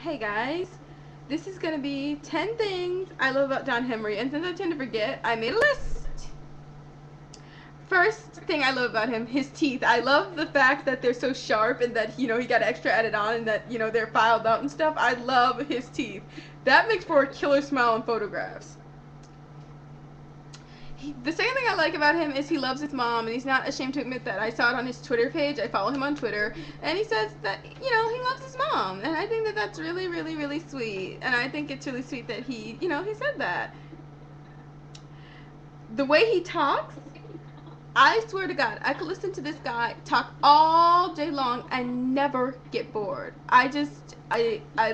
Hey guys, this is gonna be 10 things I love about John Henry, and since I tend to forget, I made a list. First thing I love about him, his teeth. I love the fact that they're so sharp and that, he got extra added on and that, they're filed out and stuff. I love his teeth. That makes for a killer smile in photographs. The second thing I like about him is he loves his mom, and he's not ashamed to admit that. I saw it on his Twitter page. I follow him on Twitter, and he says that he loves his mom, and I think that that's really, really, really sweet. And I think it's really sweet that he said that. The way he talks, I swear to God, I could listen to this guy talk all day long and never get bored. I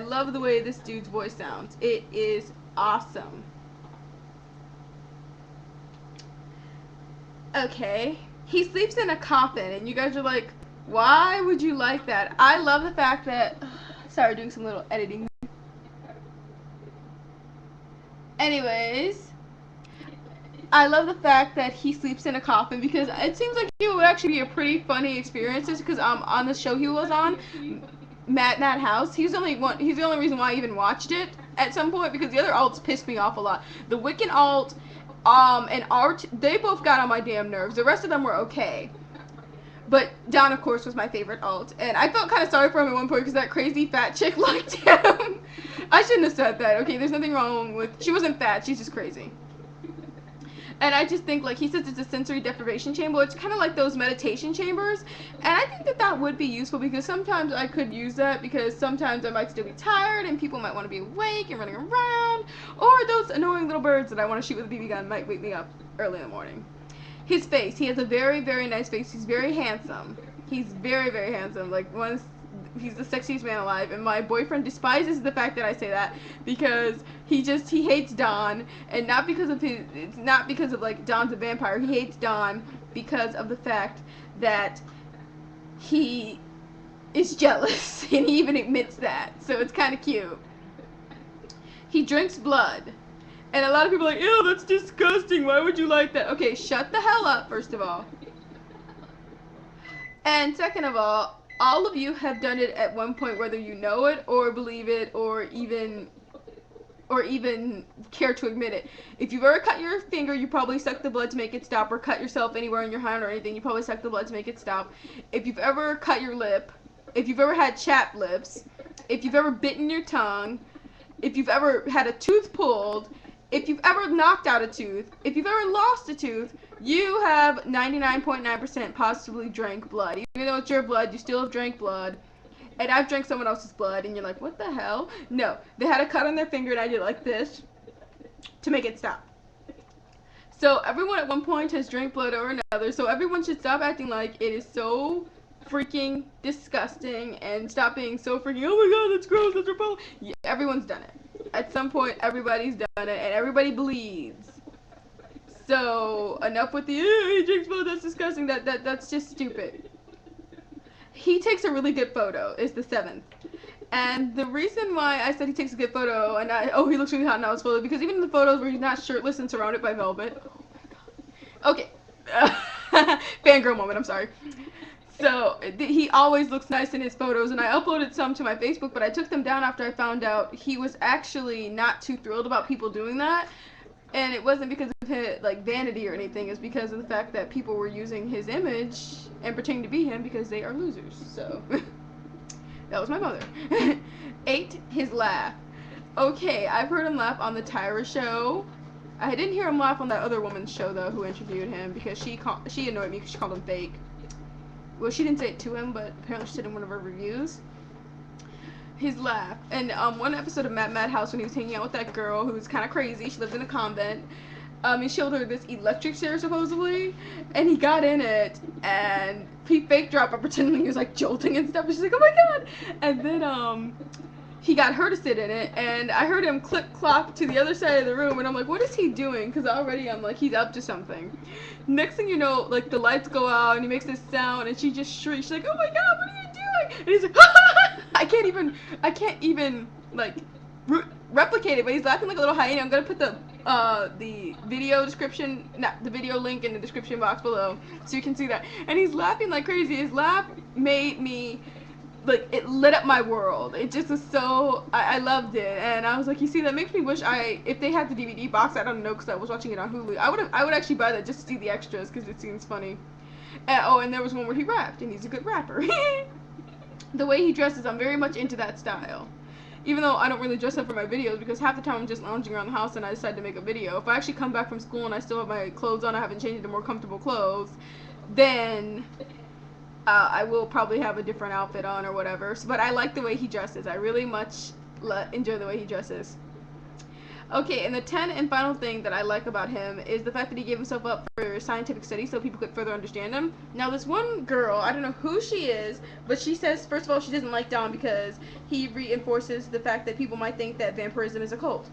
love the way this dude's voice sounds. It is awesome. Okay, he sleeps in a coffin, and you guys are like, why would you like that? I love the fact that. Sorry, doing some little editing. Anyways, I love the fact that he sleeps in a coffin because it seems like it would actually be a pretty funny experience. Just because on the show he was on, Mad House, he's the only one. He's the only reason why I even watched it at some point because the other alts pissed me off a lot. The Wiccan alt, and Art, they both got on my damn nerves. The rest of them were okay. But Don, of course, was my favorite alt. And I felt kind of sorry for him at one point because that crazy fat chick liked him. I shouldn't have said that. Okay, there's nothing wrong with. She wasn't fat. She's just crazy. And I just think, like, he says it's a sensory deprivation chamber. It's kind of like those meditation chambers. And I think that that would be useful because sometimes I could use that because sometimes I might still be tired and people might want to be awake and running around. Or those annoying little birds that I want to shoot with a BB gun might wake me up early in the morning. His face. He has a very, very nice face. He's very handsome. He's very, very handsome. Like, he's the sexiest man alive, and my boyfriend despises the fact that I say that because he hates Don, and not because of it's not because of like Don's a vampire. He hates Don because of the fact that he is jealous, and he even admits that. So it's kind of cute. He drinks blood. And a lot of people are like, ew, that's disgusting. Why would you like that? Okay, shut the hell up, first of all. And second of all of you have done it at one point, whether you know it or believe it or even care to admit it. If you've ever cut your finger, you probably suck the blood to make it stop, or cut yourself anywhere in your hand or anything, you probably suck the blood to make it stop. If you've ever cut your lip, if you've ever had chapped lips, if you've ever bitten your tongue, if you've ever had a tooth pulled, if you've ever knocked out a tooth, if you've ever lost a tooth, you have 99.9% positively drank blood. Even though it's your blood, you still have drank blood. And I've drank someone else's blood, and you're like, what the hell? No, they had a cut on their finger, and I did like this to make it stop. So everyone at one point has drank blood or another, so everyone should stop acting like it is so freaking disgusting and stop being so freaking, oh my god, that's gross, that's repulsive. Yeah, everyone's done it. At some point, everybody's done it, and everybody bleeds. So enough with the he drinks blood. That's disgusting. That's just stupid. He takes a really good photo. Is the seventh, and the reason why I said he takes a good photo, and he looks really hot in his photo because even in the photos where he's not shirtless and surrounded by velvet. Okay, fangirl moment. I'm sorry. So he always looks nice in his photos, and I uploaded some to my Facebook, but I took them down after I found out he was actually not too thrilled about people doing that. And it wasn't because of his, like, vanity or anything. It's because of the fact that people were using his image and pretending to be him because they are losers. So that was my mother. 8, his laugh. Okay, I've heard him laugh on the Tyra show. I didn't hear him laugh on that other woman's show though, who interviewed him because she annoyed me because she called him fake. Well, she didn't say it to him, but apparently she said it in one of her reviews. His laugh. And one episode of Mad House when he was hanging out with that girl who was kind of crazy. She lived in a convent. He showed her this electric chair supposedly, and he got in it, and he fake dropped by pretending he was like jolting and stuff. And she's like, oh my god! And then he got her to sit in it, and I heard him click clop to the other side of the room, and I'm like, what is he doing? Because already I'm like, he's up to something. Next thing you know, like the lights go out, and he makes this sound, and she just shrieks. She's like, oh my god, what are you doing? And he's like, I can't even like replicate it, but he's laughing like a little hyena. I'm gonna put the video description, not the video link in the description box below, so you can see that. And he's laughing like crazy. His laugh made me like, it lit up my world. It just was so, I loved it, and I was like, you see, that makes me wish if they had the DVD box, I don't know, because I was watching it on Hulu, I would actually buy that just to see the extras, because it seems funny. And there was one where he rapped, and he's a good rapper. The way he dresses, I'm very much into that style. Even though I don't really dress up for my videos, because half the time I'm just lounging around the house and I decide to make a video. If I actually come back from school and I still have my clothes on, I haven't changed into more comfortable clothes, then I will probably have a different outfit on or whatever. So, but I like the way he dresses. I really much enjoy the way he dresses. Okay, and the 10th and final thing that I like about him is the fact that he gave himself up for scientific studies so people could further understand him. Now, this one girl, I don't know who she is, but she says, first of all, she doesn't like Don because he reinforces the fact that people might think that vampirism is a cult.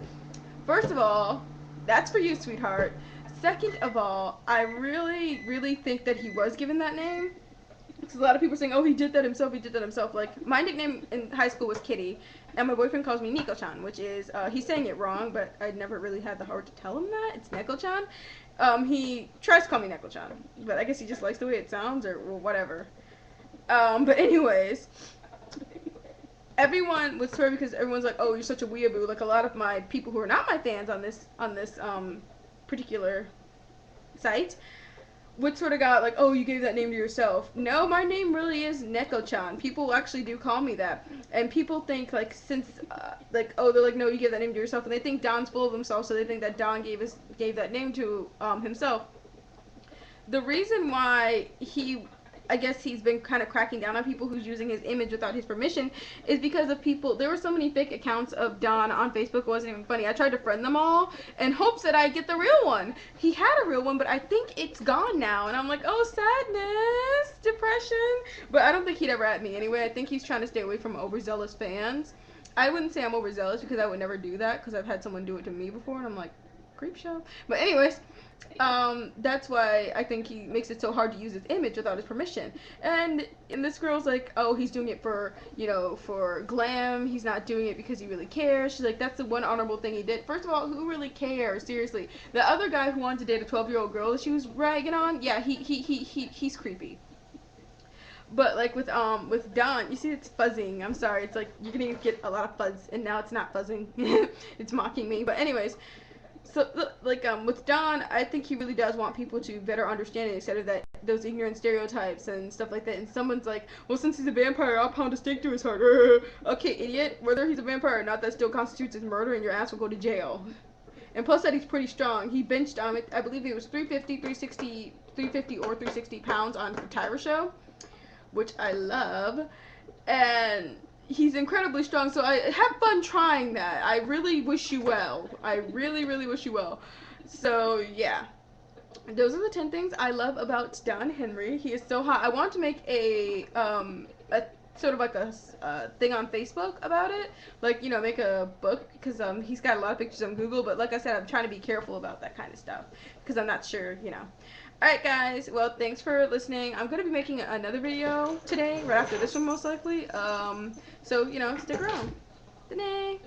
First of all, that's for you, sweetheart. Second of all, I really, really think that he was given that name. Because a lot of people are saying, oh, he did that himself, he did that himself. Like, my nickname in high school was Kitty, and my boyfriend calls me Nico-chan, which is, he's saying it wrong, but I never really had the heart to tell him that. It's Neko-chan. He tries to call me Neko-chan, but I guess he just likes the way it sounds, or whatever. But anyways, everyone would swear, because everyone's like, oh, you're such a weeaboo. Like, a lot of my people who are not my fans on this particular site would sort of got like, oh, you gave that name to yourself. No, my name really is Neko-chan. People actually do call me that. And people think, like, since, like, oh, they're like, no, you gave that name to yourself. And they think Don's full of himself, so they think that Don gave that name to himself. The reason why I guess he's been kind of cracking down on people who's using his image without his permission is because of people. There were so many fake accounts of Don on Facebook. It wasn't even funny. I tried to friend them all in hopes that I get the real one. He had a real one, but I think it's gone now. And I'm like, oh, sadness, depression. But I don't think he'd ever at me anyway. I think he's trying to stay away from overzealous fans. I wouldn't say I'm overzealous because I would never do that because I've had someone do it to me before. And I'm like, creep show. But anyways, that's why I think he makes it so hard to use his image without his permission. And this girl's like, oh, he's doing it for, for glam. He's not doing it because he really cares. She's like, that's the one honorable thing he did. First of all, who really cares? Seriously. The other guy who wanted to date a 12-year-old girl that she was ragging on, yeah, he's creepy. But like with Don, you see it's fuzzing. I'm sorry. It's like you're gonna get a lot of fuzz, and now it's not fuzzing. It's mocking me. But anyways. So, like, with Don, I think he really does want people to better understand it instead of those ignorant stereotypes and stuff like that. And someone's like, well, since he's a vampire, I'll pound a stake through his heart. Okay, idiot. Whether he's a vampire or not, that still constitutes as murder, and your ass will go to jail. And plus that he's pretty strong. He benched, I believe it was 350 or 360 pounds on the Tyra show, which I love. And he's incredibly strong, so I have fun trying that. I really wish you well. I really, really wish you well. So, yeah. Those are the 10 things I love about Don Henrie. He is so hot. I want to make a sort of like a thing on Facebook about it. Like, make a book, because he's got a lot of pictures on Google, but like I said, I'm trying to be careful about that kind of stuff, because I'm not sure, Alright guys, well, thanks for listening. I'm going to be making another video today, right after this one most likely. So, stick around. Good night.